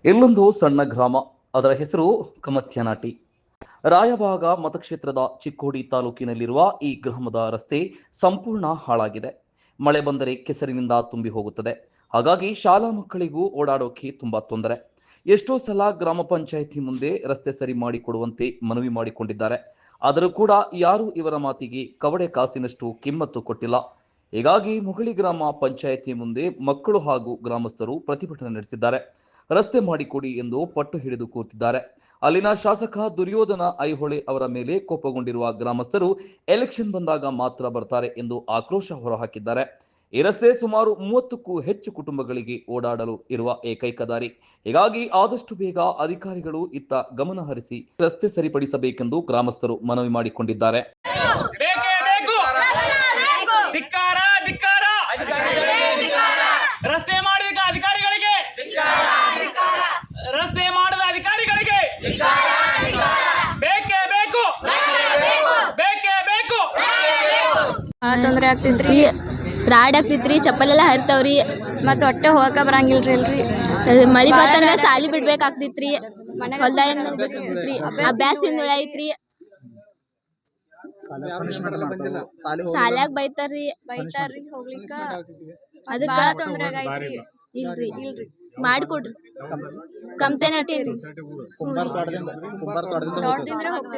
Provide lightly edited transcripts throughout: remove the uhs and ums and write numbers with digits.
ಇಲ್ಲೊಂದು ಸಣ್ಣ ಗ್ರಾಮ, ಅದರ ಹೆಸರು ಕಮತ್ಯನಾಟಿ. ರಾಯಬಾಗ ಮತಕ್ಷೇತ್ರದ ಚಿಕ್ಕೋಡಿ ತಾಲೂಕಿನಲ್ಲಿರುವ ಈ ಗ್ರಾಮದ ರಸ್ತೆ ಸಂಪೂರ್ಣ ಹಾಳಾಗಿದೆ. ಮಳೆ ಬಂದರೆ ಕೆಸರಿನಿಂದ ತುಂಬಿ ಹೋಗುತ್ತದೆ. ಹಾಗಾಗಿ ಶಾಲಾ ಮಕ್ಕಳಿಗೂ ಓಡಾಡೋಕೆ ತುಂಬಾ ತೊಂದರೆ. ಎಷ್ಟೋ ಸಲ ಗ್ರಾಮ ಪಂಚಾಯಿತಿ ಮುಂದೆ ರಸ್ತೆ ಸರಿ ಮಾಡಿಕೊಡುವಂತೆ ಮನವಿ ಮಾಡಿಕೊಂಡಿದ್ದಾರೆ. ಆದರೂ ಕೂಡ ಯಾರೂ ಇವರ ಮಾತಿಗೆ ಕವಡೆ ಕಾಸಿನಷ್ಟು ಕಿಮ್ಮತ್ತು ಕೊಟ್ಟಿಲ್ಲ. ಹೀಗಾಗಿ ಮುಗಳಿ ಗ್ರಾಮ ಪಂಚಾಯಿತಿ ಮುಂದೆ ಮಕ್ಕಳು ಹಾಗೂ ಗ್ರಾಮಸ್ಥರು ಪ್ರತಿಭಟನೆ ನಡೆಸಿದ್ದಾರೆ. ರಸ್ತೆ ಮಾಡಿಕೊಡಿ ಎಂದು ಪಟ್ಟು ಹಿಡಿದು ಕೂತಿದ್ದಾರೆ. ಅಲ್ಲಿನ ಶಾಸಕ ದುರ್ಯೋಧನ ಐಹೊಳೆ ಅವರ ಮೇಲೆ ಕೋಪಗೊಂಡಿರುವ ಗ್ರಾಮಸ್ಥರು ಎಲೆಕ್ಷನ್ ಬಂದಾಗ ಮಾತ್ರ ಬರ್ತಾರೆ ಎಂದು ಆಕ್ರೋಶ ಹೊರಹಾಕಿದ್ದಾರೆ. ಈ ರಸ್ತೆ ಸುಮಾರು 30ಕ್ಕೂ ಹೆಚ್ಚು ಕುಟುಂಬಗಳಿಗೆ ಓಡಾಡಲು ಇರುವ ಏಕೈಕ ದಾರಿ. ಹೀಗಾಗಿ ಆದಷ್ಟು ಬೇಗ ಅಧಿಕಾರಿಗಳು ಇತ್ತ ಗಮನ ಹರಿಸಿ ರಸ್ತೆ ಸರಿಪಡಿಸಬೇಕೆಂದು ಗ್ರಾಮಸ್ಥರು ಮನವಿ ಮಾಡಿಕೊಂಡಿದ್ದಾರೆ. ತೊಂದರೆ ಆಗ್ತೈತ್ರಿ, ರಾಡ್ ಆಗ್ತೈತ್ರಿ, ಚಪ್ಪಲೆಲ್ಲ ಹರಿತಾವ್ರಿ, ಮತ್ತು ಹೊಟ್ಟೆ ಹೋಗಕ ಬರಂಗಿಲ್ರಿ. ಮಳಿ ಬಂತಂದ್ರೆ ಸಾಲಿ ಬಿಡ್ಬೇಕಾಗ್ತೈತ್ರಿ, ಹೊಲ್ದಾಗಿಂದ ಅಭ್ಯಾಸದಿಂದ ಐತ್ರಿ. ಸಾಲ್ಯಾಗ ಬೈತಾರ್ರಿ ಹೋಗ್ಲಿಕ್ಕ. ಅದಕ್ಕ ತೊಂದ್ರೆ ಆಗೈತ್ರಿ. ಇಲ್ರಿ ಮಾಡಿಕೊಡ್ರಿ. ಕಮ್ತೇನಟ್ಟಿ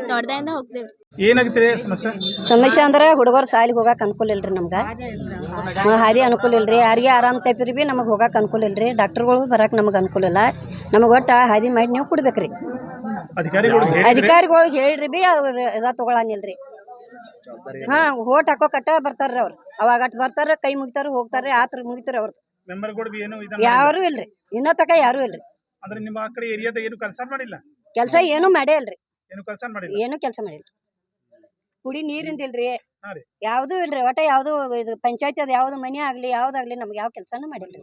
ತೋಟದಿಂದ ಹೋಗ್ತೇವ್ರಿ. ಏನಾಗ್ತದೆ ಸಮಸ್ಯೆ ಅಂದ್ರೆ ಹುಡುಗರು ಶಾಲೆಗೆ ಹೋಗಕ್ಕೆ ಅನುಕೂಲ ಇಲ್ರಿ. ನಮ್ಗೆ ಹಾದಿ ಅನುಕೂಲ ಇಲ್ರಿ. ಯಾರಿಗೆ ಆರಾಮ್ ತಪ್ಪಿರಿ ಬಿ ನಮಗೆ ಹೋಗಕ್ಕೆ ಅನುಕೂಲ ಇಲ್ರಿ. ಡಾಕ್ಟರ್ಗಳು ಬರಕ್ಕೆ ನಮಗೆ ಅನುಕೂಲ ಇಲ್ಲ. ನಮಗೆ ಒಟ್ಟು ಹಾದಿ ಮಾಡಿ ನೀವು ಕೊಡ್ಬೇಕ್ರಿ. ಅಧಿಕಾರಿಗಳಿಗೆ ಹೇಳ್ರಿ ಬಿ ಅವ್ರು ಎಲ್ಲ ತಗೊಳಂಗಿಲ್ರಿ. ಓಟ್ ಹಾಕೋ ಕಟ್ಟ ಬರ್ತಾರ್ರಿ ಅವ್ರು. ಅವಾಗ ಅಟ್ ಬರ್ತಾರ, ಕೈ ಮುಗಿತಾರ, ಹೋಗ್ತಾರ್ರಿ, ಆತರ ಮುಗಿತಾರ ಅವ್ರದ್ದು. ಯಾರು ಇಲ್ರಿ, ಇನ್ನೂ ತಕ ಯಾರು ಇಲ್ರಿ. ಕೆಲಸ ಏನು ಮಾಡೇ ಇಲ್ರಿ. ಏನು ಕೆಲಸ ಮಾಡಿಲ್ರಿ. ಕುಡಿ ನೀರಿಂದ ಇಲ್ರಿ, ಯಾವ್ದು ಇಲ್ರಿ. ಒಟ್ಟ ಯಾವ್ದು ಇದು ಪಂಚಾಯತಿ ಅದ ಯಾವ್ದು ಮನೆ ಆಗ್ಲಿ ಯಾವ್ದಾಗ್ಲಿ ನಮ್ಗೆ ಯಾವ ಕೆಲಸನೂ ಮಾಡಿಲ್ರಿ.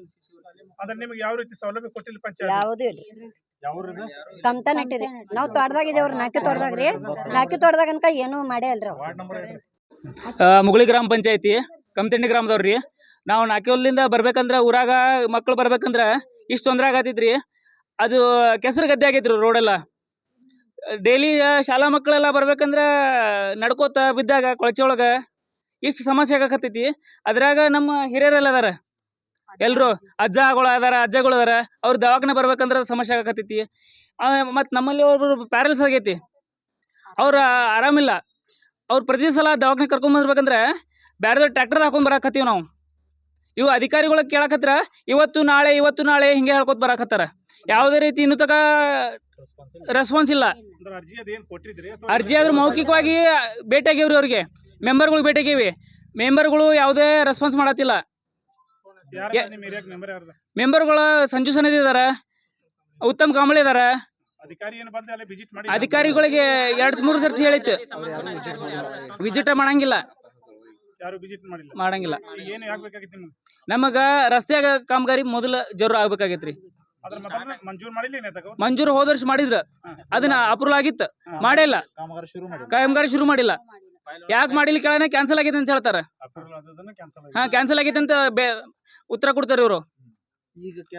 ಯಾವ್ದು ಇಲ್ರಿ. ಕಮ್ತ ನಟ್ಟಿರಿ. ನಾವು ತೋಟದಾಗಿದ್ದೇವ್ರಿ, ನಾಲ್ಕು ತೋಟದಾಗ್ರಿ. ನಾಲ್ಕು ತೋಟದಾಗ ಅನ್ಕ ಏನು ಮಾಡೇ ಅಲ್ರಿ. ಮುಗಳಿ ಗ್ರಾಮ ಪಂಚಾಯತಿ ಕಮತಂಡಿ ಗ್ರಾಮದವ್ರಿ. ನಾವು ನಾಲ್ಕೇಲಿಂದ ಬರ್ಬೇಕಂದ್ರ ಊರಾಗ ಮಕ್ಳು ಬರ್ಬೇಕಂದ್ರ ಇಷ್ಟು ತೊಂದರೆ ಆಗತೈತ್ರಿ. ಅದು ಕೆಸರು ಗದ್ದೆ ಆಗೈತ್ರಿ ರೋಡೆಲ್ಲ. ಡೈಲಿ ಶಾಲಾ ಮಕ್ಕಳೆಲ್ಲ ಬರ್ಬೇಕಂದ್ರ ನಡ್ಕೋತ ಬಿದ್ದಾಗ ಕೊಳಚೆ ಒಳಗೆ ಇಷ್ಟು ಸಮಸ್ಯೆ ಆಗಕತ್ತೈತಿ. ಅದ್ರಾಗ ನಮ್ಮ ಹಿರಿಯರೆಲ್ಲ ಅದಾರ, ಎಲ್ಲರೂ ಅಜ್ಜಗಳು ಅದಾರ. ಅವ್ರು ದವಾಖಾನೆ ಬರ್ಬೇಕಂದ್ರೆ ಸಮಸ್ಯೆ ಆಗಕತ್ತೈತಿ. ಮತ್ತು ನಮ್ಮಲ್ಲಿ ಒಬ್ಬರು ಪ್ಯಾರಲ್ಸ್ ಆಗೈತಿ, ಅವ್ರು ಆರಾಮಿಲ್ಲ. ಅವ್ರು ಪ್ರತಿ ಸಲ ದವಾಖಾನೆ ಕರ್ಕೊಂಬರ್ಬೇಕಂದ್ರೆ ಬೇರೆದವ್ರು ಟ್ರ್ಯಾಕ್ಟರ್ ಹಾಕೊಂಡು ಬರಾಕತ್ತೀವಿ ನಾವು. ಇವು ಅಧಿಕಾರಿಗಳಿಗೆ ಕೇಳಕತ್ರ ಇವತ್ತು ನಾಳೆ ಹಿಂಗೆ ಹೇಳ್ಕೊತ ಬರಾಕತ್ತಾರ. ಯಾವುದೇ ರೀತಿ ಇನ್ನೂ ತಕ ರೆಸ್ಪಾನ್ಸ್ ಇಲ್ಲ. ಅರ್ಜಿ ಆದ್ರೂ ಮೌಖಿಕವಾಗಿ ಭೇಟಿಯಾಗಿವ್ರಿ. ಅವ್ರಿಗೆ ಮೆಂಬರ್ಗಳು ಭೇಟಿಯಾಗಿವಿ. ಮೆಂಬರ್ಗಳು ಯಾವುದೇ ರೆಸ್ಪಾನ್ಸ್ ಮಾಡತ್ತಿಲ್ಲ. ಮೆಂಬರ್ಗಳು ಸಂಜು ಸನದಿ ಇದಾರ, ಉತ್ತಮ್ ಕಾಂಬಳೆ ಇದಾರ. ಅಧಿಕಾರಿಗಳಿಗೆ 2-3 ಸರ್ತಿ ಹೇಳಿತ್ತು, ವಿಸಿಟ್ ಮಾಡಂಗಿಲ್ಲ. ನಮಗ ರಸ್ತೆಯಾಗ ಕಾಮಗಾರಿ ಮೊದಲ ಜरूर ಆಗ್ಬೇಕಾಗೈತ್ರಿ. ಮಂಜೂರು ಹೋದ ವರ್ಷ ಮಾಡಿದ್ರ, ಅದನ್ನ ಅಪ್ರೂವಲ್ ಆಗಿತ್ತು, ಮಾಡಿಲ್ಲ. ಕಾಮಗಾರಿ ಶುರು ಮಾಡಿಲ್ಲ. ಯಾಕೆ ಮಾಡಿಲ್ಲ ಕೇಳನೆ ಕ್ಯಾನ್ಸಲ್ ಆಗೈತೆ ಅಂತ ಹೇಳ್ತಾರ. ಕ್ಯಾನ್ಸಲ್ ಆಗೈತೆ ಅಂತ ಉತ್ತರ ಕೊಡ್ತಾರ ಇವರು.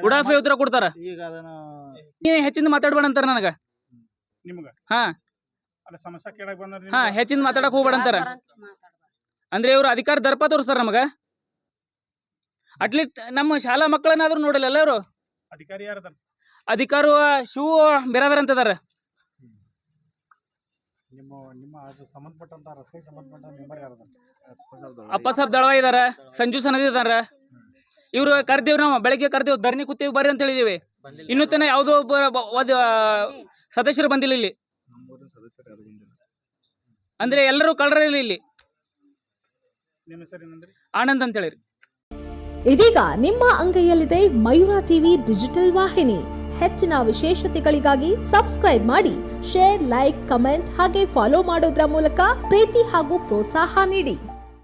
ಉಡಾಫೆ ಉತ್ತರ ಕೊಡ್ತಾರ. ಹೆಚ್ಚಿಂದ ಮಾತಾಡ್ಬೇಡ ಅಂತಾರ ನನಗ. ಹೆಚ್ಚಿಂದ ಮಾತಾಡಕ್ ಹೋಗ್ಬೇಡ ಅಂತಾರ. ಅಂದ್ರೆ ಇವ್ರು ಅಧಿಕಾರ ದರ್ಪ ತೋರಿಸ್ತಾರ ನಮಗ. ಅಟ್ಲೀಸ್ಟ್ ನಮ್ಮ ಶಾಲಾ ಮಕ್ಕಳನ್ನಾದ್ರೂ ನೋಡಿಲ್ಲ ಎಲ್ಲ ಇವರು. ಅಧಿಕಾರು ಶಿವ ಬಿರಾದರ್ ಅಂತ ಅದಾರ. ಅಪ್ಪ ಸಾಬ್ ದಳವ ಇದಾರ, ಸಂಜು ಸನದಿ ಇದಾರ. ಇವ್ರು ಕರ್ದೇವ್, ನಾವು ಬೆಳಗ್ಗೆ ಕರ್ದೇವ್, ಧರಣಿ ಕೂತೇವಿ ಬರ್ರಿ ಅಂತ ಹೇಳಿದೀವಿ. ಇನ್ನೂ ತನ ಯಾವುದೋ ಒಬ್ಬ ಸದಸ್ಯರು ಬಂದಿಲ್ಲ ಇಲ್ಲಿ. ಅಂದ್ರೆ ಎಲ್ಲರೂ ಕಳ್ರಲ್ಲಿ ಇಲ್ಲಿ. ಆನಂದ್ ಅಂತ ಹೇಳಿರಿ. ಇದೀಗ ನಿಮ್ಮ ಅಂಗೈಯಲ್ಲಿದೆ ಮಯೂರ ಟಿವಿ ಡಿಜಿಟಲ್ ವಾಹಿನಿ. ಹೆಚ್ಚಿನ ವಿಶೇಷತೆಗಳಿಗಾಗಿ ಸಬ್ಸ್ಕ್ರೈಬ್ ಮಾಡಿ, ಶೇರ್, ಲೈಕ್, ಕಮೆಂಟ್ ಹಾಗೆ ಫಾಲೋ ಮಾಡೋದ್ರ ಮೂಲಕ ಪ್ರೀತಿ ಹಾಗೂ ಪ್ರೋತ್ಸಾಹ ನೀಡಿ.